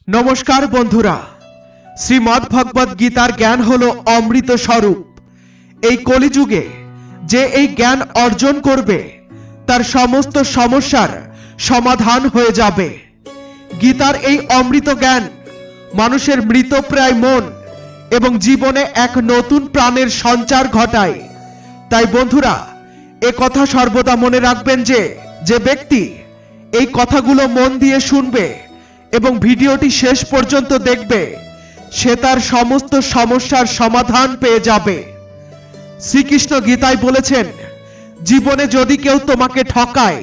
नमस्कार बंधुरा श्रीमद् भगवद गीतार ज्ञान हलो अमृत स्वरूप। এই কলিযুগে যে এই জ্ঞান অর্জন করবে তার সমস্ত সমস্যার সমাধান হয়ে যাবে। গীতার এই অমৃত জ্ঞান মানুষের মৃতপ্রায় মন এবং জীবনে এক নতুন প্রাণের সঞ্চার ঘটায়। তাই বন্ধুরা এ কথা সর্বদা মনে রাখবেন যে যে ব্যক্তি এই কথাগুলো মন দিয়ে শুনবে এবং ভিডিওটি শেষ পর্যন্ত দেখবে সে তার সমস্ত সমস্যার সমাধান পেয়ে যাবে। শ্রীকৃষ্ণ গীতায় বলেছেন, জীবনে যদি কেউ তোমাকে ঠকায়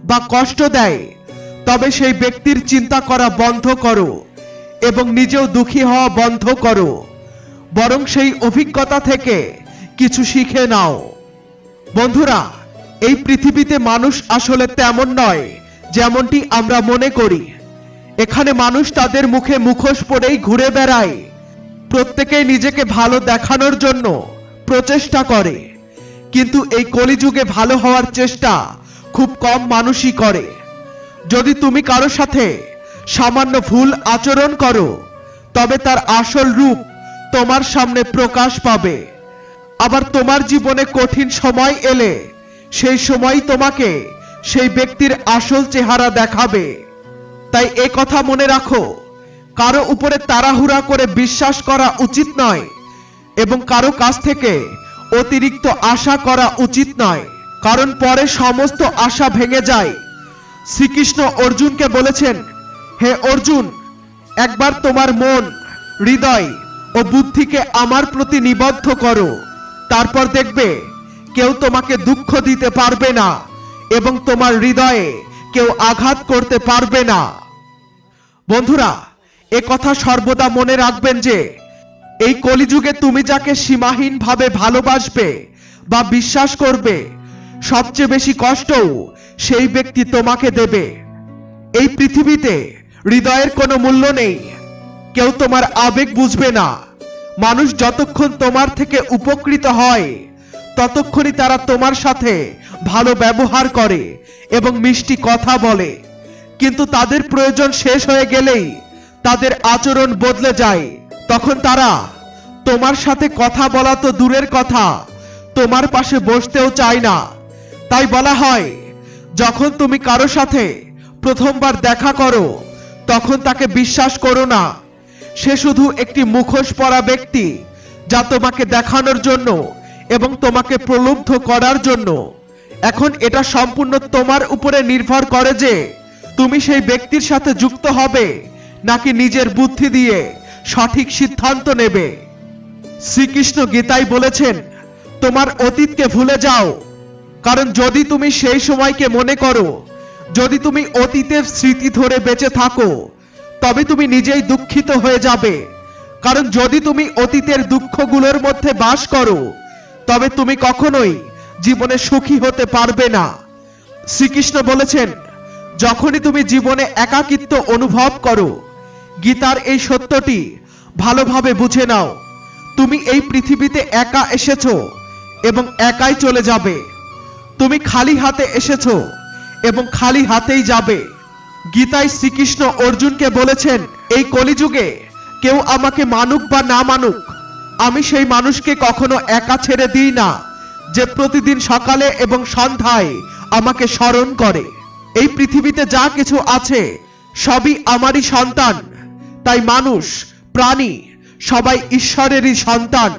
বা কষ্ট দেয় তবে সেই ব্যক্তির চিন্তা করা বন্ধ করো এবং নিজেও দুঃখী হওয়া বন্ধ করো, বরং সেই অভিজ্ঞতা থেকে কিছু শিখে নাও। বন্ধুরা এই পৃথিবীতে মানুষ আসলে তেমন নয় যেমনটি আমরা মনে করি। এখানে মানুষ তাদের মুখে মুখোশ পরেই ঘুরে বেড়ায়। প্রত্যেকেই নিজেকে ভালো দেখানোর জন্য প্রচেষ্টা করে, কিন্তু এই কলিযুগে ভালো হওয়ার চেষ্টা খুব কম মানুষই করে। যদি তুমি কারো সাথে সামান্য ভুল আচরণ করো তবে তার আসল রূপ তোমার সামনে প্রকাশ পাবে। আবার তোমার জীবনে কঠিন সময় এলে সেই সময় তোমাকে সেই ব্যক্তির আসল চেহারা দেখাবে। তাই এ কথা মনে রাখো, কারো উপরে তাড়াহুড়া করে বিশ্বাস করা উচিত নয় এবং কারো কাছ থেকে অতিরিক্ত আশা করা উচিত নয়, কারণ পরে সমস্ত আশা ভেঙে যায়। শ্রীকৃষ্ণ অর্জুনকে বলেছেন, হে অর্জুন, একবার তোমার মন, হৃদয় ও বুদ্ধিকে আমার প্রতি নিবদ্ধ করো, তারপর দেখবে কেউ তোমাকে দুঃখ দিতে পারবে না এবং তোমার হৃদয়ে কেউ আঘাত করতে পারবে না। বন্ধুরা এ কথা সর্বদা মনে রাখবেন যে এই কলিযুগে তুমি যাকে সীমাহীনভাবে ভালোবাসবে বা বিশ্বাস করবে সবচেয়ে বেশি কষ্টও সেই ব্যক্তি তোমাকে দেবে। এই পৃথিবীতে হৃদয়ের কোনো মূল্য নেই, কেউ তোমার আবেগ বুঝবে না। মানুষ যতক্ষণ তোমার থেকে উপকৃত হয় ততক্ষণই তারা তোমার সাথে ভালো ব্যবহার করে এবং মিষ্টি কথা বলে, কিন্তু তাদের প্রয়োজন শেষ হয়ে গেলেই তাদের আচরণ বদলে যায়। তখন তারা তোমার সাথে কথা বলা তো দূরের কথা, তোমার পাশে বসতেও চায় না। তাই বলা হয়, যখন তুমি কারো সাথে প্রথমবার দেখা করো তখন তাকে বিশ্বাস করো না। সে শুধু একটি মুখোশ পরা ব্যক্তি যা তোমাকে দেখানোর জন্য এবং তোমাকে প্রলুব্ধ করার জন্য। এখন এটা সম্পূর্ণ তোমার উপরে নির্ভর করে যে তুমি সেই ব্যক্তির সাথে যুক্ত হবে নাকি নিজের বুদ্ধি দিয়ে সঠিক সিদ্ধান্ত নেবে। শ্রীকৃষ্ণ গীতায় বলেছেন, তোমার অতীতকে ভুলে যাও, কারণ যদি তুমি সেই সময়কে মনে করো, যদি তুমি অতীতের স্মৃতি ধরে বেঁচে থাকো তবে তুমি নিজেই দুঃখিত হয়ে যাবে। কারণ যদি তুমি অতীতের দুঃখগুলোর মধ্যে বাস করো তবে তুমি কখনোই জীবনে সুখী হতে পারবে না। শ্রীকৃষ্ণ বলেছেন, যখনই তুমি জীবনে একাকিত্ব অনুভব করো, গীতার এই সত্যটি ভালোভাবে বুঝে নাও, তুমি এই পৃথিবীতে একা এসেছো এবং একাই চলে যাবে। তুমি খালি হাতে এসেছো এবং খালি হাতেই যাবে। গীতায় শ্রীকৃষ্ণ অর্জুনকে বলেছেন, এই কলিযুগে কেউ আমাকে মানুক বা না মানুক, আমি সেই মানুষকে কখনো একা ছেড়ে দিই না যে প্রতিদিন সকালে এবং সন্ধ্যায় আমাকে স্মরণ করে। এই পৃথিবীতে যা কিছু আছে সবই আমারই সন্তান, তাই মানুষ, প্রাণী সবাই ঈশ্বরেরই সন্তান।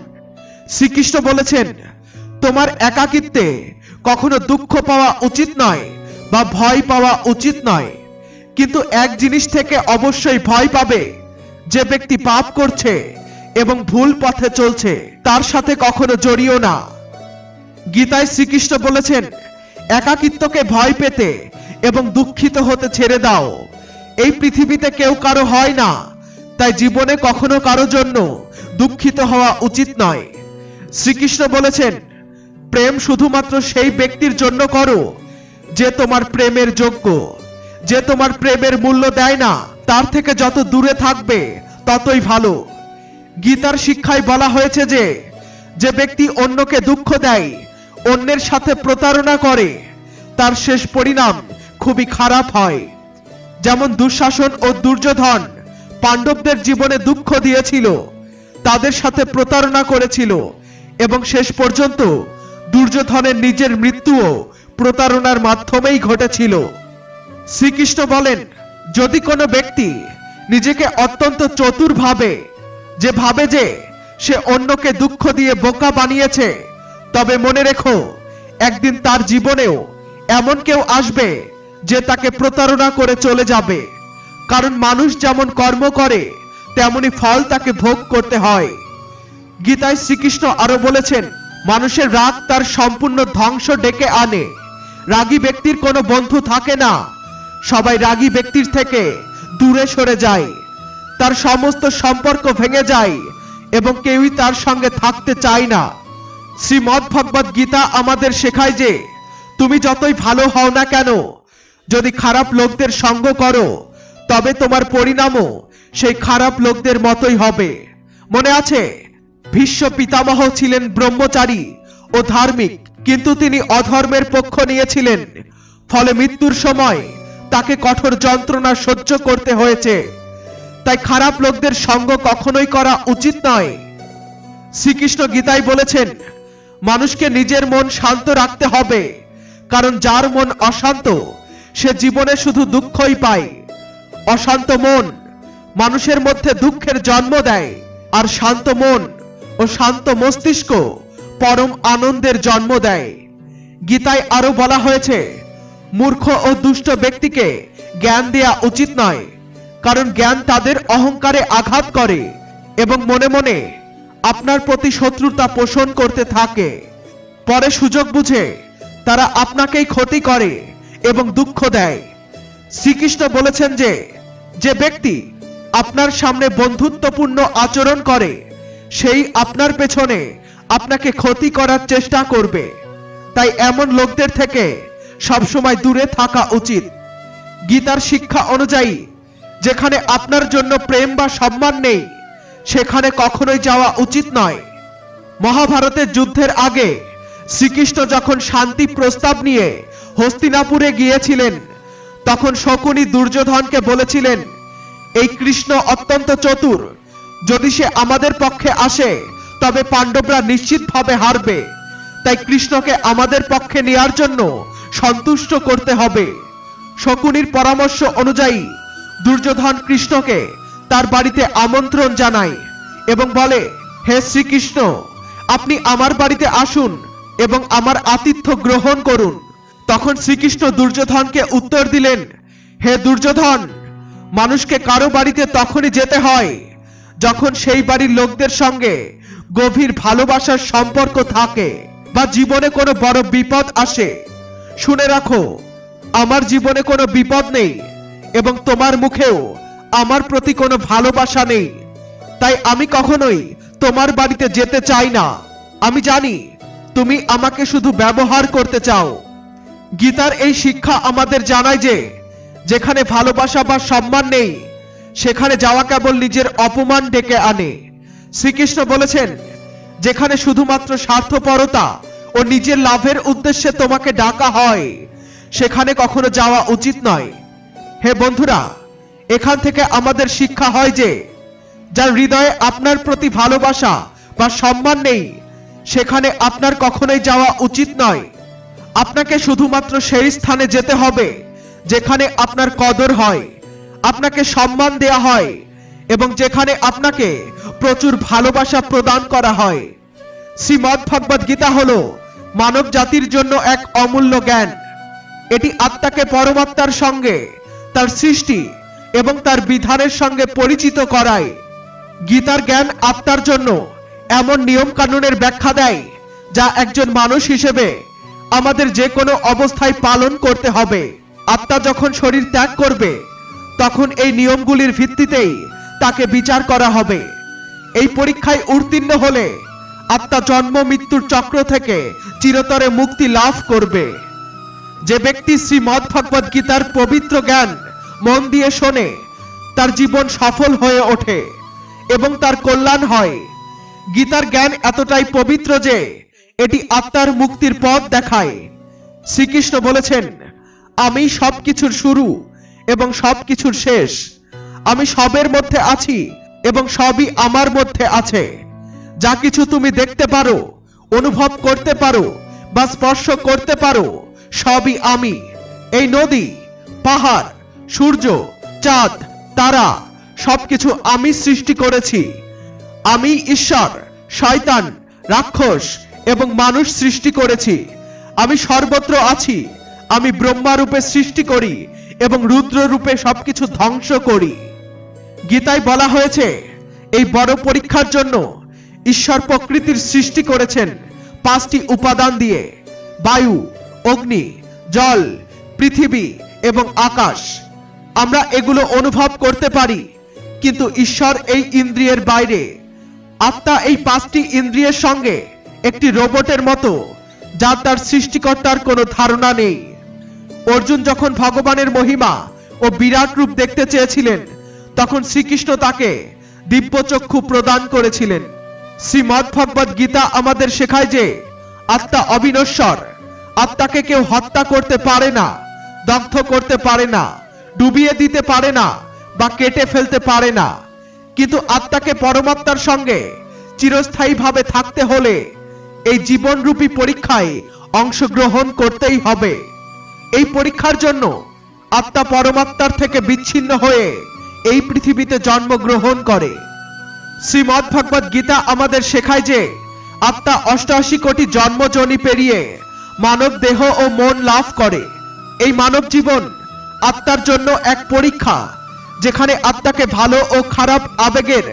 শ্রীকৃষ্ণ বলেছেন, তোমার একাকিত্বে কখনো দুঃখ পাওয়া উচিত নয় বা ভয় পাওয়া উচিত নয়, কিন্তু এক জিনিস থেকে অবশ্যই ভয় পাবে, যে ব্যক্তি পাপ করছে এবং ভুল পথে চলছে তার সাথে কখনো জড়িও না। গীতায় শ্রীকৃষ্ণ বলেছেন, একাকিত্বকে ভয় পেতে এবং দুঃখিত হতে ছেড়ে দাও। এই পৃথিবীতে কেউ কারো হয় না, তাই জীবনে কখনো কারো জন্য দুঃখিত হওয়া উচিত নয়। শ্রীকৃষ্ণ বলেছেন, প্রেম শুধুমাত্র সেই ব্যক্তির জন্য করো যে তোমার প্রেমের যোগ্য। যে তোমার প্রেমের মূল্য দেয় না তার থেকে যত দূরে থাকবে ততই ভালো। গীতার শিক্ষায় বলা হয়েছে যে যে ব্যক্তি অন্যকে দুঃখ দেয়, অন্যের সাথে প্রতারণা করে, তার শেষ পরিণাম খুবই খারাপ হয়। যেমন দুঃশাসন ও দুর্যোধন পাণ্ডবদের জীবনে দুঃখ দিয়েছিল, তাদের সাথে প্রতারণা করেছিল এবং শেষ পর্যন্ত দুর্যোধনের নিজের মৃত্যুও প্রতারণার মাধ্যমেই ঘটেছিল। শ্রীকৃষ্ণ বলেন, যদি কোনো ব্যক্তি নিজেকে অত্যন্ত চতুর ভাবে, যে সে অন্যকে দুঃখ দিয়ে বোকা বানিয়েছে, তবে মনে রেখো একদিন তার জীবনেও এমন কেউ আসবে যে তাকে প্রতারণা করে চলে যাবে। কারণ মানুষ যেমন কর্ম করে তেমনি ফল তাকে ভোগ করতে হয়। গীতায় শ্রীকৃষ্ণ আরো বলেছেন, মানুষের রাগ তার সম্পূর্ণ ধ্বংস ডেকে আনে। রাগী ব্যক্তির কোনো বন্ধু থাকে না, সবাই রাগী ব্যক্তির থেকে দূরে সরে যায়, তার সমস্ত সম্পর্ক ভেঙে যায় এবং কেউই তার সঙ্গে থাকতে চায় না। শ্রীমদ্ ভগবদ গীতা আমাদের শেখায় যে তুমি যতই ভালো হও না কেন, যদি খারাপ লোকদের সঙ্গ করো তবে তোমার পরিণামও সেই খারাপ লোকদের মতোই হবে। মনে আছে, ভীষ্ম পিতামহ ছিলেন ব্রহ্মচারী ও ধার্মিক, কিন্তু তিনি অধর্মের পক্ষ নিয়েছিলেন, ফলে মৃত্যুর সময় তাকে কঠোর যন্ত্রণা সহ্য করতে হয়েছে। তাই খারাপ লোকদের সঙ্গ কখনোই করা উচিত নয়। শ্রীকৃষ্ণ গীতায় বলেছেন, মানুষকে নিজের মন শান্ত রাখতে হবে, কারণ যার মন অশান্ত সে জীবনে শুধু দুঃখই পায়। অশান্ত মন মানুষের মধ্যে দুঃখের জন্ম দেয়, আর শান্ত মন ও শান্ত মস্তিষ্ক পরম আনন্দের জন্ম দেয়। গীতায় আরো বলা হয়েছে, মূর্খ ও দুষ্ট ব্যক্তিকে জ্ঞান দেয়া উচিত নয়, কারণ জ্ঞান তাদের অহংকারে আঘাত করে এবং মনে মনে আপনার প্রতি শত্রুতা পোষণ করতে থাকে। পরে সুযোগ বুঝে তারা আপনাকেই ক্ষতি করে এবং দুঃখ দেয়। শ্রীকৃষ্ণ বলেছেন যে ব্যক্তি আপনার সামনে বন্ধুত্বপূর্ণ আচরণ করে, সেই আপনার পেছনে আপনাকে ক্ষতি করার চেষ্টা করবে। তাই এমন লোকদের থেকে সবসময় দূরে থাকা উচিত। গীতার শিক্ষা অনুযায়ী যেখানে আপনার জন্য প্রেম বা সম্মান নেই, সেখানে কখনোই যাওয়া উচিত নয়। মহাভারতের যুদ্ধের আগে শ্রীকৃষ্ণ যখন শান্তি প্রস্তাব নিয়ে হস্তিনাপুরে গিয়েছিলেন, তখন শকুনি দুর্যোধনকে বলেছিলেন, এই কৃষ্ণ অত্যন্ত চতুর, যদি সে আমাদের পক্ষে আসে তবে পাণ্ডবরা নিশ্চিতভাবে হারবে। তাই কৃষ্ণকে আমাদের পক্ষে নেয়ার জন্য সন্তুষ্ট করতে হবে। শকুনির পরামর্শ অনুযায়ী দুর্যোধন কৃষ্ণকে তার বাড়িতে আমন্ত্রণ জানায় এবং বলে, হে শ্রীকৃষ্ণ, আপনি আমার বাড়িতে আসুন এবং আমার আতিথ্য গ্রহণ করুন। তখন শ্রীকৃষ্ণ দুর্যোধনকে উত্তর দিলেন, হে দুর্যোধন, মানুষকে কারো বাড়িতে তখনই যেতে হয় যখন সেই বাড়ির লোকদের সঙ্গে গভীর ভালোবাসার সম্পর্ক থাকে বা জীবনে কোনো বড় বিপদ আসে। শুনে রাখো, আমার জীবনে কোনো বিপদ নেই এবং তোমার মুখেও আমার প্রতি কোনো ভালোবাসা নেই, তাই আমি কখনোই তোমার বাড়িতে যেতে চাই না। আমি জানি তুমি আমাকে শুধু ব্যবহার করতে চাও। গীতার এই শিক্ষা আমাদের জানায় যে যেখানে ভালোবাসা বা সম্মান নেই, সেখানে যাওয়া কেবল নিজের অপমান ডেকে আনে। শ্রীকৃষ্ণ বলেছেন, যেখানে শুধুমাত্র স্বার্থপরতা ও নিজের লাভের উদ্দেশ্যে তোমাকে ডাকা হয়, সেখানে কখনো যাওয়া উচিত নয়। হে বন্ধুরা, এখান থেকে আমাদের শিক্ষা হয় যে যার হৃদয়ে আপনার প্রতি ভালোবাসা বা সম্মান নেই, সেখানে আপনার কখনোই যাওয়া উচিত নয়। আপনাকে শুধুমাত্র সেই স্থানে যেতে হবে যেখানে আপনার কদর হয়, আপনাকে সম্মান দেয়া হয় এবং যেখানে আপনাকে প্রচুর ভালোবাসা প্রদান করা হয়। শ্রীমদ্ ভগবদ গীতা হলো মানব জাতির জন্য এক অমূল্য জ্ঞান। এটি আত্মাকে পরমাত্মার সঙ্গে, তার সৃষ্টি এবং তার বিধানের সঙ্গে পরিচিত করায়। গীতার জ্ঞান আত্মার জন্য এমন নিয়ম কানুনের ব্যাখ্যা দেয় যা একজন মানুষ হিসেবে আমাদের যে কোনো অবস্থায় পালন করতে হবে। আত্মা যখন শরীর ত্যাগ করবে, তখন এই নিয়মগুলির ভিত্তিতেই তাকে বিচার করা হবে। এই পরীক্ষায় উত্তীর্ণ হলে আত্মা জন্ম মৃত্যুর চক্র থেকে চিরতরে মুক্তি লাভ করবে। যে ব্যক্তি শ্রীমদ্ ভগবদ গীতার পবিত্র জ্ঞান মন দিয়ে শোনে, তার জীবন সফল হয়ে ওঠে এবং তার কল্যাণ হয়। গীতার জ্ঞান এতটাই পবিত্র যে এটি আত্মার মুক্তির পথ দেখায়। শ্রীকৃষ্ণ বলেছেন, আমি সবকিছুর শুরু এবং সবকিছুর শেষ। আমি সবের মধ্যে আছি এবং সবই আমার মধ্যে আছে। যা কিছু তুমি দেখতে পারো, অনুভব করতে পারো বা স্পর্শ করতে পারো, সবই আমি। এই নদী, পাহাড়, সূর্য, চাঁদ, তারা সবকিছু আমি সৃষ্টি করেছি। আমি ঈশ্বর, শয়তান, রাক্ষস এবং মানুষ সৃষ্টি করেছি। আমি সর্বত্র আছি। আমি ব্রহ্মা রূপে সৃষ্টি করি এবং রুদ্র রূপে সবকিছু ধ্বংস করি। গীতায় বলা হয়েছে, এই বড় পরীক্ষার জন্য ঈশ্বর প্রকৃতির সৃষ্টি করেছেন 5টি উপাদান দিয়ে: বায়ু, অগ্নি, জল, পৃথিবী এবং আকাশ। আমরা এগুলো অনুভব করতে পারি, কিন্তু ঈশ্বর এই ইন্দ্রিয়ের বাইরে। আত্মা এই 5টি ইন্দ্রিয়ের সঙ্গে একটি রোবটের মতো, যার তার সৃষ্টিকর্তার কোনো ধারণা নেই। অর্জুন যখন ভগবানের মহিমা ও বিরাট রূপ দেখতে চেয়েছিলেন, তখন শ্রীকৃষ্ণ তাকে দিব্যচক্ষু প্রদান করেছিলেন। শ্রীমদ্ভগবদ গীতা আমাদের শেখায় যে আত্মা অবিনশ্বর। আত্মাকে কেউ হত্যা করতে পারে না, দগ্ধ করতে পারে না, ডুবিয়ে দিতে পারে না বা কেটে ফেলতে পারে না। কিন্তু আত্মাকে পরমাত্মার সঙ্গে চিরস্থায়ীভাবে থাকতে হলে এই জীবনরূপী পরীক্ষায় অংশগ্রহণ করতেই হবে। এই পরীক্ষার জন্য আত্মা পরমাত্মার থেকে বিচ্ছিন্ন হয়ে এই পৃথিবীতে জন্মগ্রহণ করে। শ্রীমদ্ভগবদ গীতা আমাদের শেখায় যে আত্মা 88 কোটি জন্মজনি পেরিয়ে মানব দেহ ও মন লাভ করে। এই মানব জীবন আত্মার জন্য এক পরীক্ষা, যেখানে আত্মাকে ভালো ও খারাপ আবেগের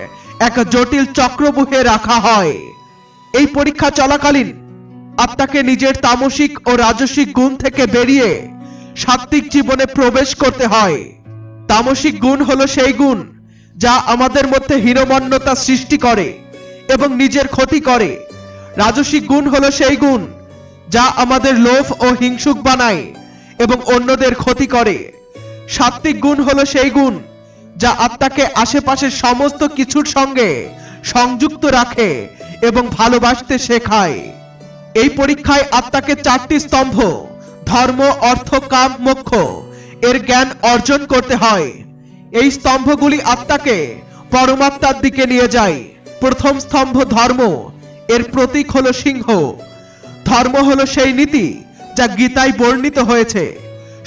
এক জটিল চক্রব্যূহে রাখা হয়। এই পরীক্ষা চলাকালীন আত্মাকে নিজের তামসিক ও রাজসিক গুণ থেকে বেরিয়ে সাত্ত্বিক জীবনে প্রবেশ করতে হয়। তামসিক গুণ হলো সেই গুণ যা আমাদের মধ্যে হীনমন্যতা সৃষ্টি করে এবং নিজের ক্ষতি করে। রাজসিক গুণ হলো সেই গুণ যা আমাদের লোভ ও হিংসুক বানায় এবং অন্যদের ক্ষতি করে। সাত্ত্বিক গুণ হলো সেই গুণ যা আত্মাকে আশেপাশের সমস্ত কিছুর সঙ্গে সংযুক্ত রাখে এবং ভালোবাসতে শেখায়। এই পরীক্ষায় আত্মাকে 4টি স্তম্ভ, ধর্ম, অর্থ, কাম, মোক্ষ এর জ্ঞান অর্জন করতে হয়। এই স্তম্ভগুলি আত্মাকে পরমাত্মার দিকে নিয়ে যায়। প্রথম স্তম্ভ ধর্ম, এর প্রতীক হলো সিংহ। ধর্ম হলো সেই নীতি যা গীতায় বর্ণিত হয়েছে: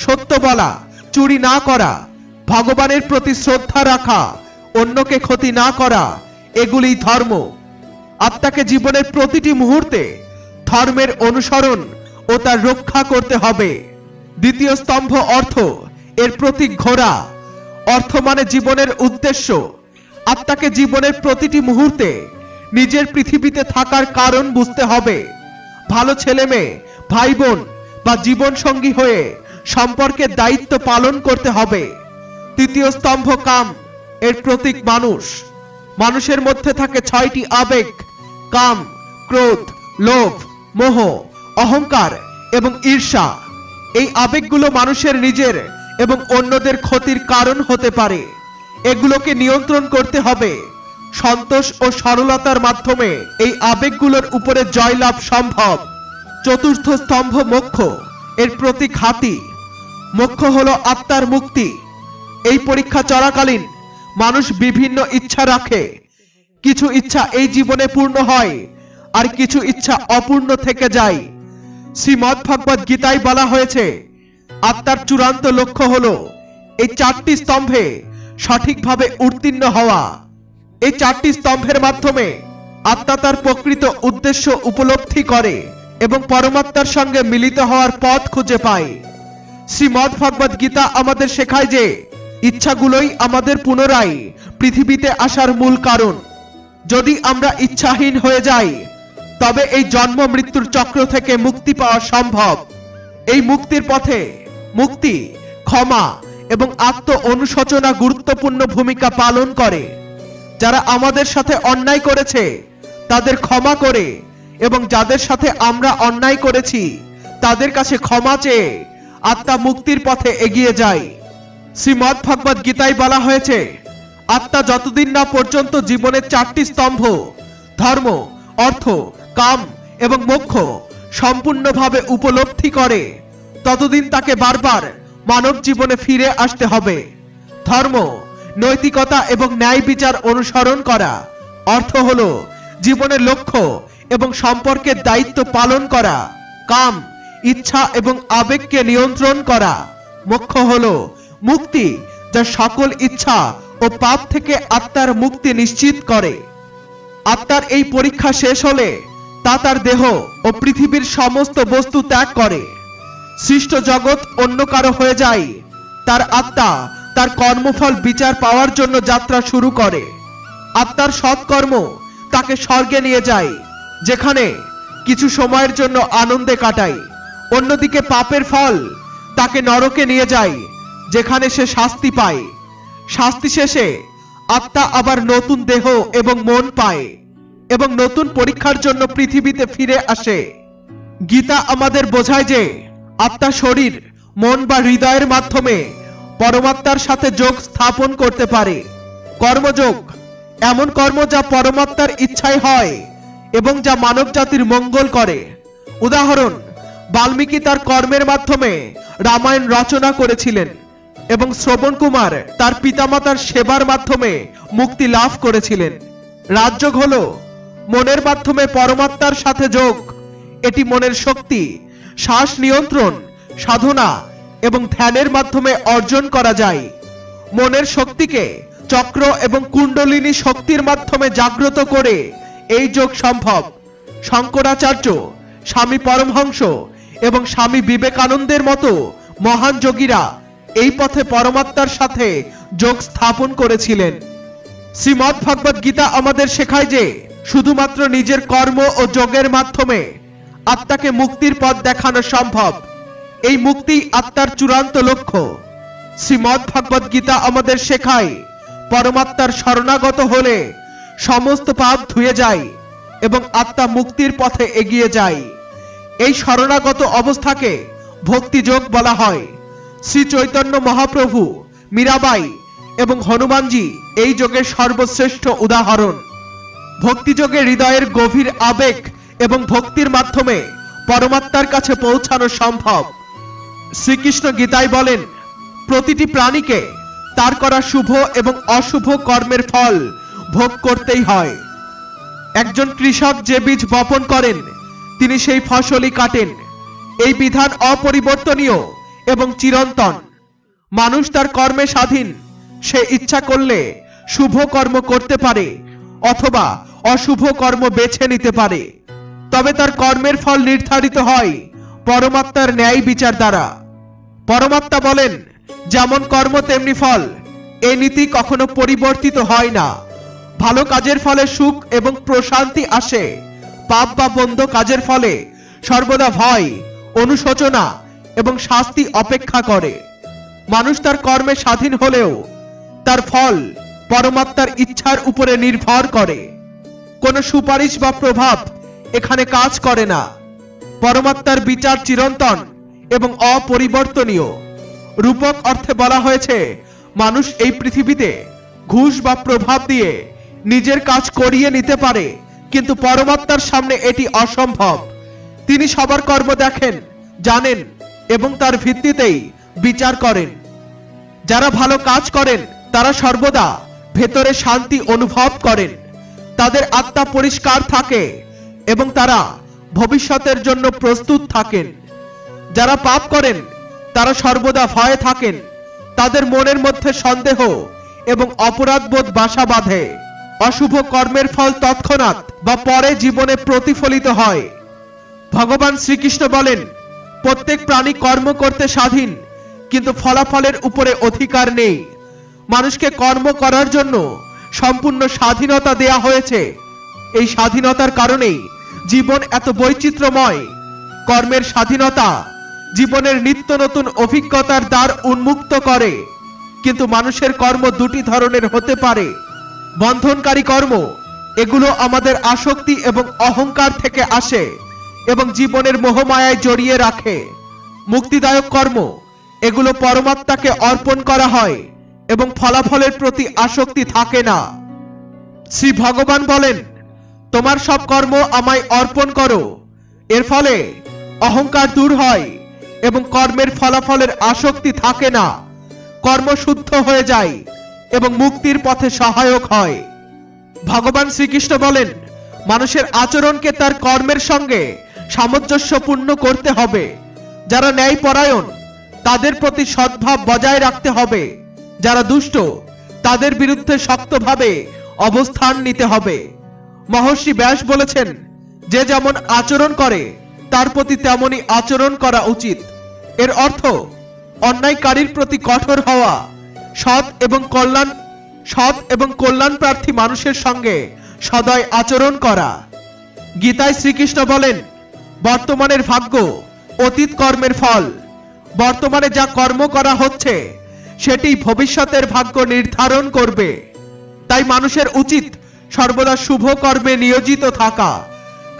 সত্য বলা, চুরি না করা, ভগবানের প্রতি শ্রদ্ধা রাখা, অন্যকে ক্ষতি না করা, এগুলি ধর্ম। আত্মাকে জীবনের প্রতিটি মুহূর্তে ধর্মের অনুসরণ ও তার রক্ষা করতে হবে। দ্বিতীয় স্তম্ভ অর্থ, এর প্রতীক ঘোড়া। অর্থ মানে জীবনের উদ্দেশ্য। আত্মাকে জীবনের প্রতিটি মুহূর্তে নিজের পৃথিবীতে থাকার কারণ বুঝতে হবে। ভালো ছেলে মেয়ে, ভাই বোন বা জীবন সঙ্গী হয়ে সম্পর্কের দায়িত্ব পালন করতে হবে। তৃতীয় স্তম্ভ কাম, এর প্রতীক মানুষ। মানুষের মধ্যে থাকে 6টি আবেগ: কাম, ক্রোধ, লোভ, মোহ, অহংকার এবং ঈর্ষা। এই আবেগগুলো মানুষের নিজের এবং অন্যদের ক্ষতির কারণ হতে পারে। এগুলোকে নিয়ন্ত্রণ করতে হবে। সন্তোষ ও সরলতার মাধ্যমে এই আবেগগুলোর উপরে জয়লাভ সম্ভব। চতুর্থ স্তম্ভ মোক্ষ, এর প্রতীক হাতি। মোক্ষ হলো আত্মার মুক্তি। এই পরীক্ষা চলাকালীন মানুষ বিভিন্ন ইচ্ছা রাখে। কিছু ইচ্ছা এই জীবনে পূর্ণ হয়, আর কিছু ইচ্ছা অপূর্ণ থেকে যায়। শ্রীমদ্ভগবদ গীতায় বলা হয়েছে, আত্মার চূড়ান্ত লক্ষ্য হলো এই 4টি স্তম্ভে সঠিকভাবে উত্তীর্ণ হওয়া। এই 4টি স্তম্ভের মাধ্যমে আত্মা তার প্রকৃত উদ্দেশ্য উপলব্ধি করে এবং পরমাত্মার সঙ্গে মিলিত হওয়ার পথ খুঁজে পায়। শ্রীমদ্ভগবদ গীতা আমাদের শেখায় যে ইচ্ছাগুলোই আমাদের পুনরায় পৃথিবীতে আসার মূল কারণ। যদি আমরা ইচ্ছাহীন হয়ে যাই, তবে এই জন্ম মৃত্যুর চক্র থেকে মুক্তি পাওয়া সম্ভব। এই মুক্তির পথে মুক্তি, ক্ষমা এবং আত্ম অনুশোচনা গুরুত্বপূর্ণ ভূমিকা পালন করে। যারা আমাদের সাথে অন্যায় করেছে তাদের ক্ষমা করে এবং যাদের সাথে আমরা অন্যায় করেছি তাদের কাছে ক্ষমা চেয়ে আত্মা মুক্তির পথে এগিয়ে যায়। শ্রীমদ্ভগবদ গীতায় বলা হয়েছে, আত্মা যতদিন না পর্যন্ত জীবনের 4টি স্তম্ভ ধর্ম, অর্থ, কাম এবং মোক্ষ সম্পূর্ণভাবে উপলব্ধি করে, ততদিন তাকে বারবার মানব জীবনে ফিরে আসতে হবে। ধর্ম নৈতিকতা এবং ন্যায় বিচার অনুসরণ করা। অর্থ হলো জীবনের লক্ষ্য এবং সম্পর্কের দায়িত্ব পালন করা। কাম, ইচ্ছা এবং আবেগকে নিয়ন্ত্রণ করা। মোক্ষ হলো মুক্তি, যা সকল ইচ্ছা ও পাপ থেকে আত্মার মুক্তি নিশ্চিত করে। আত্মার এই পরীক্ষা শেষ হলে তা তার দেহ ও পৃথিবীর সমস্ত বস্তু ত্যাগ করে। সৃষ্ট জগৎ অন্য কারো হয়ে যায়। তার আত্মা তার কর্মফল বিচার পাওয়ার জন্য যাত্রা শুরু করে। আত্মার সৎকর্ম তাকে স্বর্গে নিয়ে যায়, যেখানে কিছু সময়ের জন্য আনন্দে কাটায়। অন্যদিকে পাপের ফল তাকে নরকে নিয়ে যায়, যেখানে সে শাস্তি পায়। শাস্তি শেষে আত্মা আবার নতুন দেহ এবং মন পায় এবং নতুন পরীক্ষার জন্য পৃথিবীতে ফিরে আসে। গীতা আমাদের বোঝায় যে আত্মা শরীর, মন বা হৃদয়ের মাধ্যমে পরমাত্মার সাথে যোগ স্থাপন করতে পারে। কর্মযোগ এমন কর্ম যা পরমাত্মার ইচ্ছায় হয় এবং যা মানব জাতির মঙ্গল করে। উদাহরণ, বাল্মীকি তার কর্মের মাধ্যমে রামায়ণ রচনা করেছিলেন এবং শ্রবণ কুমার তার পিতামাতার সেবার মাধ্যমে মুক্তি লাভ করেছিলেন। রাজযোগ হলো মনের মাধ্যমে পরমাত্মার সাথে যোগ। এটি মনের শক্তি, শ্বাস নিয়ন্ত্রণ, সাধনা এবং ধ্যানের মাধ্যমে অর্জন করা যায়। মনের শক্তিকে চক্র এবং কুণ্ডলিনী শক্তির মাধ্যমে জাগ্রত করে এই যোগ সম্ভব। শঙ্করাচার্য, স্বামী পরমহংস এবং স্বামী বিবেকানন্দের মতো মহান যোগীরা এই পথে পরমাত্মার সাথে যোগ স্থাপন করেছিলেন। শ্রীমদ্ ভগবদ গীতা আমাদের শেখায় যে শুধুমাত্র নিজের কর্ম ও যোগের মাধ্যমে আত্মাকে মুক্তির পথ দেখানো সম্ভব। এই মুক্তি আত্মার চূড়ান্ত লক্ষ্য। শ্রীমদ্ ভগবদ গীতা আমাদের শেখায় পরমাত্মার শরণাগত হলে সমস্ত পাপ ধুয়ে যায় এবং আত্মা মুক্তির পথে এগিয়ে যায়। এই শরণাগত অবস্থাকে ভক্তিযোগ বলা হয়। শ্রী চৈতন্য মহাপ্রভু, মীরাবাই এবং হনুমানজি এই যোগের সর্বশ্রেষ্ঠ উদাহরণ। ভক্তিযোগে হৃদয়ের গভীর আবেগ এবং ভক্তির মাধ্যমে পরমাত্মার কাছে পৌঁছানো সম্ভব। শ্রীকৃষ্ণ গীতায় বলেন, প্রতিটি প্রাণীকে তার করা শুভ এবং অশুভ কর্মের ফল ভোগ করতেই হয়। একজন কৃষক যে বীজ বপন করেন, তিনি সেই ফসলই কাটেন। এই বিধান অপরিবর্তনীয় এবং চিরন্তন। মানুষ তার কর্মে স্বাধীন। সে ইচ্ছা করলে শুভ কর্ম করতে পারে অথবা অশুভ কর্ম বেছে নিতে পারে। তবে তার কর্মের ফল নির্ধারিত হয় পরমাত্মার ন্যায় বিচার দ্বারা। পরমাত্মা বলেন, যেমন কর্ম তেমনি ফল। এই নীতি কখনো পরিবর্তিত হয় না। ভালো কাজের ফলে সুখ এবং প্রশান্তি আসে। পাপ বা মন্দ কাজের ফলে সর্বদা ভয়, অনুশোচনা এবং শাস্তি অপেক্ষা করে। মানুষ তার কর্মে স্বাধীন হলেও তার ফল পরমাত্মার ইচ্ছার উপরে নির্ভর করে। কোনো সুপারিশ বা প্রভাব এখানে কাজ করে না। পরমাত্মার বিচার চিরন্তন এবং অপরিবর্তনীয়। রূপক অর্থে বলা হয়েছে, মানুষ এই পৃথিবীতে ঘুষ বা প্রভাব দিয়ে নিজের কাজ করিয়ে নিতে পারে, কিন্তু পরমাত্মার সামনে এটি অসম্ভব। তিনি সবার কর্ম দেখেন, জানেন এবং তার ভিত্তিতেই বিচার করেন। যারা ভালো কাজ করেন তারা সর্বদা ভেতরে শান্তি অনুভব করেন। তাদের আত্মা পরিষ্কার থাকে এবং তারা ভবিষ্যতের জন্য প্রস্তুত থাকেন। যারা পাপ করেন তারা সর্বদা ভয়ে থাকেন। তাদের মনের মধ্যে সন্দেহ এবং অপরাধবোধ বাসা বাঁধে। অশুভ কর্মের ফল তৎক্ষণাৎ বা পরে জীবনে প্রতিফলিত হয়। ভগবান শ্রীকৃষ্ণ বলেন, প্রত্যেক প্রাণী কর্ম করতে স্বাধীন, কিন্তু ফলাফলের উপরে অধিকার নেই। মানুষকে কর্ম করার জন্য সম্পূর্ণ স্বাধীনতা দেয়া হয়েছে। এই স্বাধীনতার কারণেই জীবন এত বৈচিত্র্যময়। কর্মের স্বাধীনতা জীবনের নিত্য নতুন অভিজ্ঞতার দ্বার উন্মুক্ত করে। কিন্তু মানুষের কর্ম দুটি ধরনের হতে পারে। বন্ধনকারী কর্ম, এগুলো আমাদের আসক্তি এবং অহংকার থেকে আসে এবং জীবনের মোহমায়ায় জড়িয়ে রাখে। মুক্তিদায়ক কর্ম, এগুলো পরমাত্মাকে অর্পণ করা হয় এবং ফলাফলের প্রতি আসক্তি থাকে না। শ্রী ভগবান বলেন, তোমার সব কর্ম আমায় অর্পণ করো। এর ফলে অহংকার দূর হয় এবং কর্মের ফলাফলের আসক্তি থাকে না। কর্ম শুদ্ধ হয়ে যায় এবং মুক্তির পথে সহায়ক হয়। ভগবান শ্রীকৃষ্ণ বলেন, মানুষের আচরণকে তার কর্মের সঙ্গে সামঞ্জস্যপূর্ণ করতে হবে। যারা ন্যায়পরায়ণ তাদের প্রতি সদ্ভাব বজায় রাখতে হবে, যারা দুষ্ট তাদের বিরুদ্ধে শক্তভাবে অবস্থান নিতে হবে। মহর্ষি ব্যাস বলেছেন, যে যেমন আচরণ করে তার প্রতি তেমনই আচরণ করা উচিত। এর অর্থ অন্যায়কারীর প্রতি কঠোর হওয়া, সৎ এবং কল্যাণ প্রার্থী মানুষের সঙ্গে সদয় আচরণ করা। গীতায় শ্রীকৃষ্ণ বলেন, বর্তমানের ভাগ্য অতীত কর্মের ফল। বর্তমানে যা কর্ম করা হচ্ছে সেটি ভবিষ্যতের ভাগ্য নির্ধারণ করবে। তাই মানুষের উচিত সর্বদা শুভ কর্মে নিয়োজিত থাকা,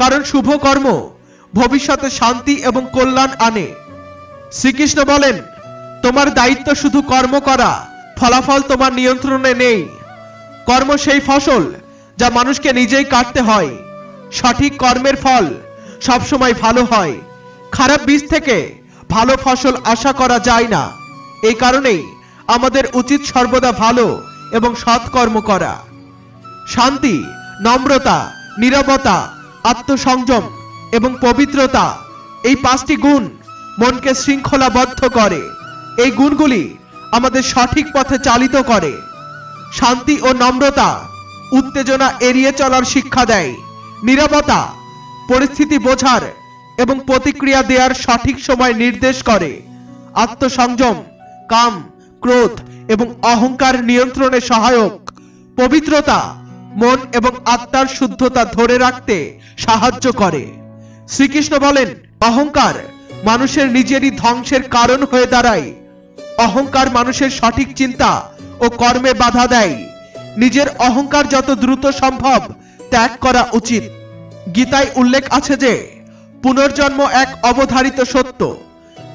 কারণ শুভ কর্ম ভবিষ্যতে শান্তি এবং কল্যাণ আনে। শ্রীকৃষ্ণ বলেন, তোমার দায়িত্ব শুধু কর্ম করা, ফলাফল তোমার নিয়ন্ত্রণে নেই। কর্ম সেই ফসল যা মানুষকে নিজেই কাটতে হয়। সঠিক কর্মের ফল সবসময় ভালো হয়। খারাপ বীজ থেকে ভালো ফসল আশা করা যায় না। এই কারণেই আমাদের উচিত সর্বদা ভালো এবং সৎ কর্ম করা। শান্তি, নম্রতা, নীরবতা, আত্মসংযম এবং পবিত্রতা, এই 5টি গুণ মনকে শৃঙ্খলাবদ্ধ করে। এই গুণগুলি আমাদের সঠিক পথে চালিত করে। শান্তি ও নম্রতা উত্তেজনা এড়িয়ে চলার শিক্ষা দেয়। নীরবতা পরিস্থিতি বোঝার এবং প্রতিক্রিয়া দেওয়ার সঠিক সময় নির্দেশ করে। আত্মসংযম কাম, ক্রোধ এবং অহংকার নিয়ন্ত্রণে সহায়ক। পবিত্রতা মন এবং আত্মার শুদ্ধতা ধরে রাখতে সাহায্য করে। শ্রীকৃষ্ণ বলেন, অহংকার মানুষের নিজেরই ধ্বংসের কারণ হয়ে দাঁড়ায়। অহংকার মানুষের সঠিক চিন্তা ও কর্মে বাধা দেয়। নিজের অহংকার যত দ্রুত সম্ভব ত্যাগ করা উচিত। গীতায় উল্লেখ আছে যে পুনর্জন্ম এক অবধারিত সত্য।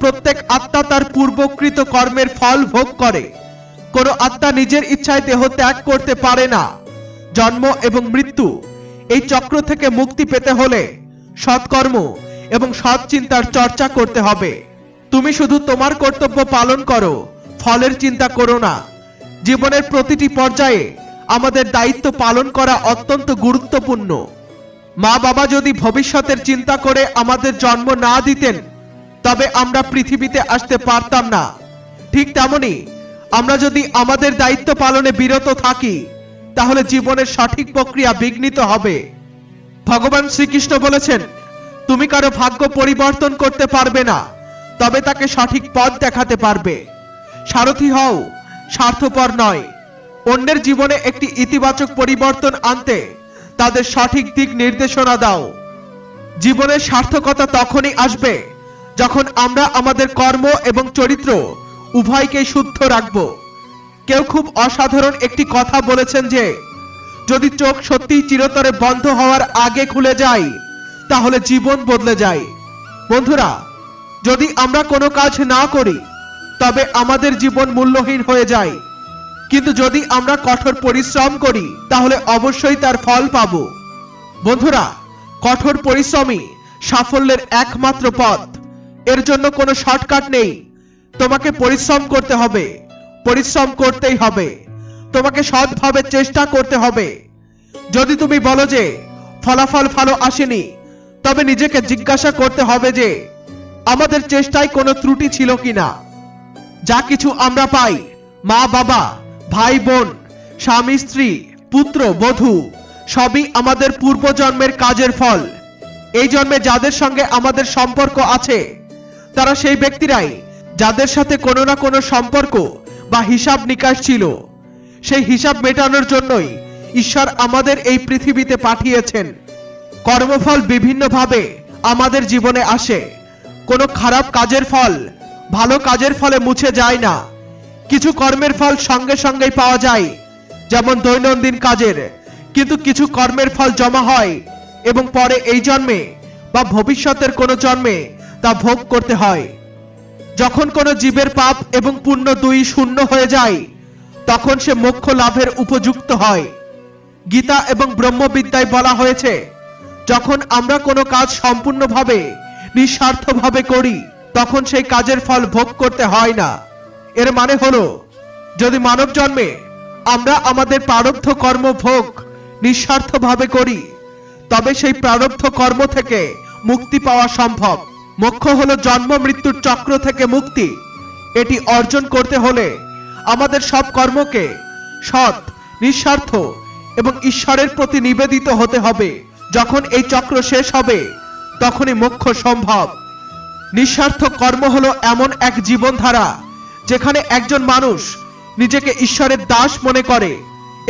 প্রত্যেক আত্মা তার পূর্বকৃত কর্মের ফল ভোগ করে। কোনো আত্মা নিজের ইচ্ছায় দেহ ত্যাগ করতে পারে না। জন্ম এবং মৃত্যু এই চক্র থেকে মুক্তি পেতে হলে সৎকর্ম এবং সৎ চিন্তার চর্চা করতে হবে। তুমি শুধু তোমার কর্তব্য পালন করো, ফলের চিন্তা করো না। জীবনের প্রতিটি পর্যায়ে আমাদের দায়িত্ব পালন করা অত্যন্ত গুরুত্বপূর্ণ। মা বাবা যদি ভবিষ্যতের চিন্তা করে আমাদের জন্ম না দিতেন তবে আমরা পৃথিবীতে আসতে পারতাম না। ঠিক তেমনি আমরা যদি আমাদের দায়িত্ব পালনে বিরত থাকি তাহলে জীবনের সঠিক প্রক্রিয়া বিঘ্নিত হবে। ভগবান শ্রীকৃষ্ণ বলেছেন, তুমি কারো ভাগ্য পরিবর্তন করতে পারবে না, তবে তাকে সঠিক পথ দেখাতে পারবে। সারথি হও, স্বার্থপর নয়। অন্যের জীবনে একটি ইতিবাচক পরিবর্তন আনতে তাদের সঠিক দিক নির্দেশনা দাও। জীবনের সার্থকতা তখনই আসবে যখন আমরা আমাদের কর্ম এবং চরিত্র উভয়কেই শুদ্ধ রাখব। কেউ খুব অসাধারণ একটি কথা বলেছেন যে, যদি চোখ সত্যিই চিরতরে বন্ধ হওয়ার আগে খুলে যায় তাহলে জীবন বদলে যায়। বন্ধুরা, যদি আমরা কোনো কাজ না করি তবে আমাদের জীবন মূল্যহীন হয়ে যায়, কিন্তু যদি আমরা কঠোর পরিশ্রম করি তাহলে অবশ্যই তার ফল পাব। বন্ধুরা, কঠোর পরিশ্রমই সাফল্যের একমাত্র পথ। এর জন্য কোনো শর্টকাট নেই। তোমাকে পরিশ্রম করতে হবে, পরিশ্রম করতেই হবে। তোমাকে সৎভাবে চেষ্টা করতে হবে। যদি তুমি বলো যে ফলাফল ভালো আসেনি, তবে নিজেকে জিজ্ঞাসা করতে হবে যে আমাদের চেষ্টায় কোনো ত্রুটি ছিল কিনা। যা কিছু আমরা পাই, মা বাবা, ভাই বোন, স্বামী স্ত্রী, পুত্র বধূ, সবই আমাদের পূর্বজন্মের কাজের ফল। এই জন্মে যাদের সঙ্গে আমাদের সম্পর্ক আছে তারা সেই ব্যক্তিরাই যাদের সাথে কোনো না কোনো সম্পর্ক বা হিসাব নিকাশ ছিল। সেই হিসাব মেটানোর জন্যই ঈশ্বর আমাদের এই পৃথিবীতে পাঠিয়েছেন। কর্মফল বিভিন্নভাবে আমাদের জীবনে আসে। কোনো খারাপ কাজের ফল ভালো কাজের ফলে মুছে যায় না। কিছু কর্মের ফল সঙ্গে সঙ্গেই পাওয়া যায়, যেমন দৈনন্দিন কাজের, কিন্তু কিছু কর্মের ফল জমা হয় এবং পরে এই জন্মে বা ভবিষ্যতের কোনো জন্মে তা ভোগ করতে হয়। যখন কোনো জীবের পাপ এবং পুণ্য দুই শূন্য হয়ে যায় তখন সে মোক্ষ লাভের উপযুক্ত হয়। গীতা এবং ব্রহ্মবিদ্যায় বলা হয়েছে, যখন আমরা কোনো কাজ সম্পূর্ণভাবে নিঃস্বার্থভাবে করি তখন সেই কাজের ফল ভোগ করতে হয় না। এর মানে হলো, যদি মানব জন্মে আমরা আমাদের প্রারব্ধ কর্ম ভোগ নিঃস্বার্থভাবে করি, তবে সেই প্রারব্ধ কর্ম থেকে মুক্তি পাওয়া সম্ভব। মোক্ষ হলো জন্ম মৃত্যুর চক্র থেকে মুক্তি। এটি অর্জন করতে হলে আমাদের সব কর্মকে সৎ, নিঃস্বার্থ এবং ঈশ্বরের প্রতি নিবেদিত হতে হবে। যখন এই চক্র শেষ হবে তখনই মোক্ষ সম্ভব। নিঃস্বার্থ কর্ম হলো এমন এক জীবনধারা যেখানে একজন মানুষ নিজেকে ঈশ্বরের দাস মনে করে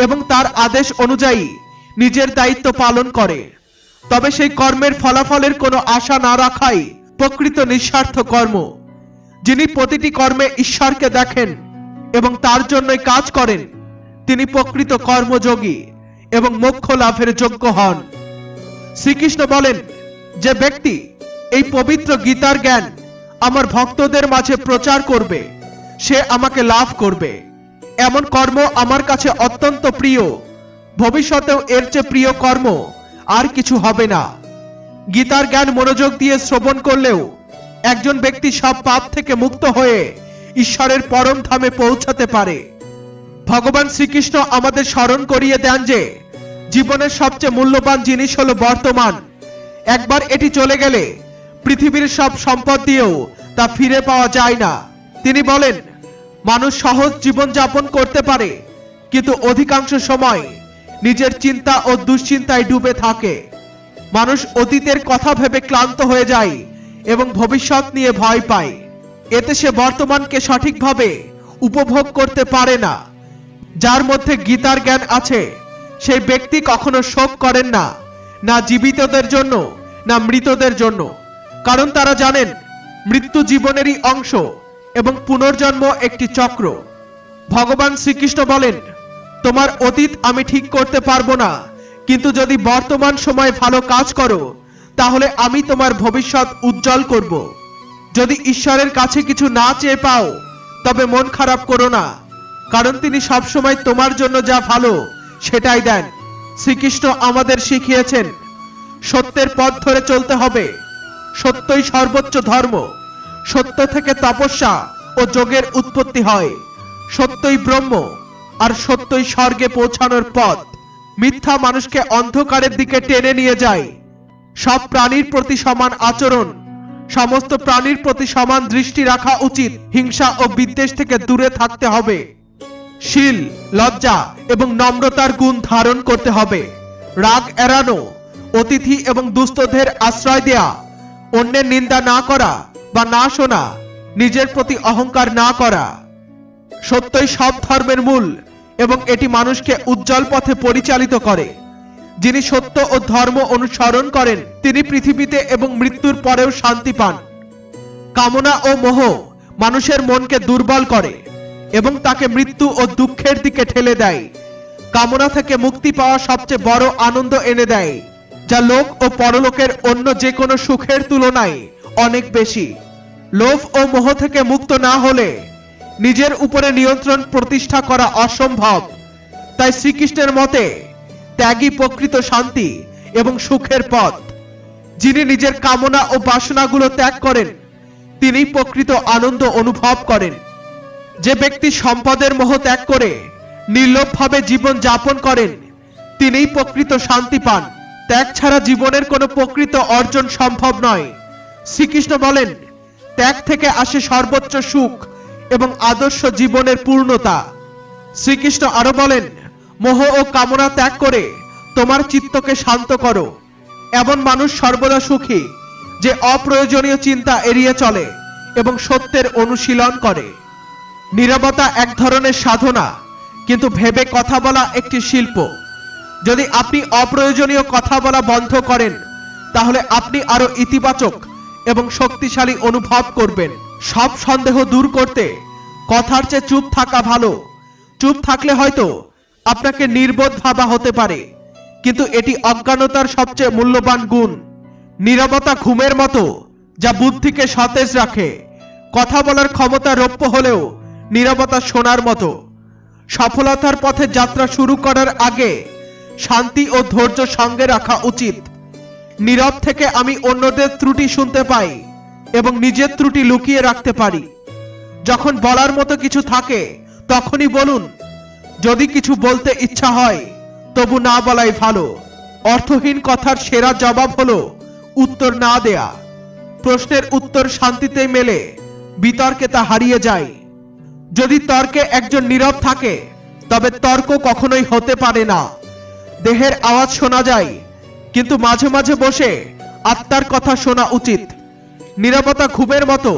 এবং তার আদেশ অনুযায়ী নিজের দায়িত্ব পালন করে। তবে সেই কর্মের ফলাফলের কোনো আশা না রাখাই প্রকৃত নিঃস্বার্থ কর্ম। যিনি প্রতিটি কর্মে ঈশ্বরকে দেখেন এবং তার জন্যই কাজ করেন, তিনি প্রকৃত কর্মযোগী এবং মোক্ষ লাভের যোগ্য হন। শ্রীকৃষ্ণ বলেন, যে ব্যক্তি এই পবিত্র গীতার জ্ঞান আমার ভক্তদের মাঝে প্রচার করবে, সে আমাকে লাভ করবে। এমন কর্ম আমার কাছে অত্যন্ত প্রিয়। ভবিষ্যতেও এর চেয়ে প্রিয় কর্ম আর কিছু হবে না। গীতার জ্ঞান মনোযোগ দিয়ে শ্রবণ করলেও একজন ব্যক্তি সব পাপ থেকে মুক্ত হয়ে ঈশ্বরের পরম ধামে পৌঁছাতে পারে। ভগবান শ্রীকৃষ্ণ আমাদের স্মরণ করিয়ে দেন যে জীবনের সবচেয়ে মূল্যবান জিনিস হলো বর্তমান। একবার এটি চলে গেলে পৃথিবীর সব সম্পদ দিয়েও তা ফিরে পাওয়া যায় না। তিনি বলেন, মানুষ সহজ জীবন যাপন করতে পারে, কিন্তু অধিকাংশ সময় নিজের চিন্তা ও দুশ্চিন্তায় ডুবে থাকে। মানুষ অতীতের কথা ভেবে ক্লান্ত হয়ে যায় এবং ভবিষ্যৎ নিয়ে ভয় পায়। এতে সে বর্তমানকে সঠিকভাবে উপভোগ করতে পারে না। যার মধ্যে গীতার জ্ঞান আছে সেই ব্যক্তি কখনো শোক করেন না, না জীবিতদের জন্য না মৃতদের জন্য, কারণ তারা জানেন মৃত্যু জীবনেরই অংশ এবং পুনর্জন্ম একটি চক্র। ভগবান শ্রীকৃষ্ণ বলেন, তোমার অতীত আমি ঠিক করতে পারবো না, কিন্তু যদি বর্তমান সময়ে ভালো কাজ করো তাহলে আমি তোমার ভবিষ্যৎ উজ্জ্বল করব। যদি ঈশ্বরের কাছে কিছু না চেয়ে পাও তবে মন খারাপ করো না, কারণ তিনি সবসময় তোমার জন্য যা ভালো সেটাই দেন। শ্রীকৃষ্ণ আমাদের শিখিয়েছেন সত্যের পথ ধরে চলতে হবে। সত্যই সর্বোচ্চ ধর্ম। সত্য থেকে তপস্যা ও যোগের উৎপত্তি হয়। সত্যই ব্রহ্ম আর সত্যই স্বর্গে পৌঁছানোর পথ। মিথ্যা মানুষকে অন্ধকারের দিকে টেনে নিয়ে যায়। সব প্রাণীর প্রতি সমান আচরণ, সমস্ত প্রাণীর প্রতি সমান দৃষ্টি রাখা উচিত। হিংসা ও বিদ্বেষ থেকে দূরে থাকতে হবে। শীল, লজ্জা এবং নম্রতার গুণ ধারণ করতে হবে। রাগ এড়ানো, অতিথি এবং দুস্থদের আশ্রয় দেয়া, অন্যের নিন্দা না করা বা না শোনা, নিজের প্রতি অহংকার না করা। সত্যই সব ধর্মের মূল এবং এটি মানুষকে উজ্জ্বল পথে পরিচালিত করে। যিনি সত্য ও ধর্ম অনুসরণ করেন তিনি পৃথিবীতে এবং মৃত্যুর পরেও শান্তি পান। কামনা ও মোহ মানুষের মনকে দুর্বল করে এবং তাকে মৃত্যু ও দুঃখের দিকে ঠেলে দেয়। কামনা থেকে মুক্তি পাওয়া সবচেয়ে বড় আনন্দ এনে দেয়, যা লোক ও পরলোকের অন্য যে কোনো সুখের তুলনায় অনেক বেশি। লোভ ও মোহ থেকে মুক্ত না হলে নিজের উপরে নিয়ন্ত্রণ প্রতিষ্ঠা করা অসম্ভব। তাই শ্রীকৃষ্ণের মতে ত্যাগই প্রকৃত শান্তি এবং সুখের পথ। যিনি নিজের কামনা ও বাসনাগুলো ত্যাগ করেন তিনি প্রকৃত আনন্দ অনুভব করেন। যে ব্যক্তি সম্পদের মোহ ত্যাগ করে নির্লোভভাবে জীবন যাপন করেন তিনিই প্রকৃত শান্তি পান। ত্যাগ ছাড়া জীবনের কোনো প্রকৃত অর্জন সম্ভব নয়। শ্রীকৃষ্ণ বলেন, ত্যাগ থেকে আসে সর্বোচ্চ সুখ এবং আদর্শ জীবনের পূর্ণতা। শ্রীকৃষ্ণ আরো বলেন, মোহ ও কামনা ত্যাগ করে তোমার চিত্তকে শান্ত করো। এমন মানুষ সর্বদা সুখী যে অপ্রয়োজনীয় চিন্তা এড়িয়ে চলে এবং সত্যের অনুশীলন করে। নীরবতা এক ধরনের সাধনা, কিন্তু ভেবে কথা বলা একটি শিল্প। যদি আপনি অপ্রয়োজনীয় কথা বলা বন্ধ করেন তাহলে আপনি আরো ইতিবাচক এবং শক্তিশালী অনুভব করবেন। সব সন্দেহ দূর করতে কথার চেয়ে চুপ থাকা ভালো। চুপ থাকলে হয়তো আপনাকে নির্বোধ ভাবা হতে পারে, কিন্তু এটি অজ্ঞানতার সবচেয়ে মূল্যবান গুণ। নীরবতা ঘুমের মতো, যা বুদ্ধিকে সতেজ রাখে। কথা বলার ক্ষমতা রৌপ্য হলেও নীরবতা সোনার মতো। সফলতার পথে যাত্রা শুরু করার আগে শান্তি ও ধৈর্য সঙ্গে রাখা উচিত। নীরব থেকে আমি অন্যদের ত্রুটি শুনতে পাই এবং নিজের ত্রুটি লুকিয়ে রাখতে পারি। যখন বলার মতো কিছু থাকে তখনই বলুন। যদি কিছু বলতে ইচ্ছা হয় তবু না বলাই ভালো। অর্থহীন কথার সেরা জবাব হলো উত্তর না দেয়া। প্রশ্নের উত্তর শান্তিতে মেলে, বিতর্কে তা হারিয়ে যায়। যদি তর্কে একজন নীরব থাকে তবে তর্ক কখনোই হতে পারে না। দেহের আওয়াজ শোনা যায়, কিন্তু মাঝে মাঝে বসে আত্মার কথা শোনা উচিত। নীরবতা ঘুমের মতো,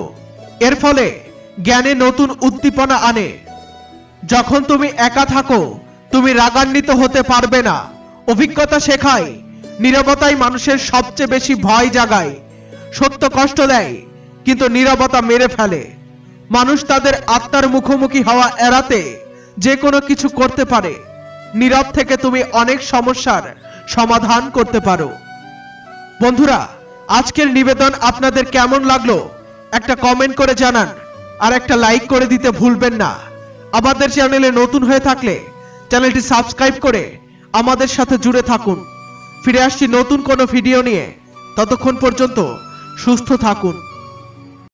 এর ফলে জ্ঞানে নতুন উদ্দীপনা আনে। যখন তুমি একা থাকো তুমি রাগান্বিত হতে পারবে না। অভিজ্ঞতা শেখায় নীরবতাই মানুষের সবচেয়ে বেশি ভয় জাগায়। সত্য কষ্ট দেয়, কিন্তু নীরবতা মেরে ফেলে। মানুষ তাদের আত্মার মুখোমুখি হওয়া এড়াতে যে কোনো কিছু করতে পারে। নীরব থেকে তুমি অনেক সমস্যার সমাধান করতে পারো। বন্ধুরা, আজকের নিবেদন আপনাদের কেমন লাগলো একটা কমেন্ট করে জানান, আর একটা লাইক করে দিতে ভুলবেন না। আমাদের চ্যানেলে নতুন হয়ে থাকলে চ্যানেলটি সাবস্ক্রাইব করে আমাদের সাথে জুড়ে থাকুন। ফিরে আসছি নতুন কোনো ভিডিও নিয়ে। ততক্ষণ পর্যন্ত সুস্থ থাকুন।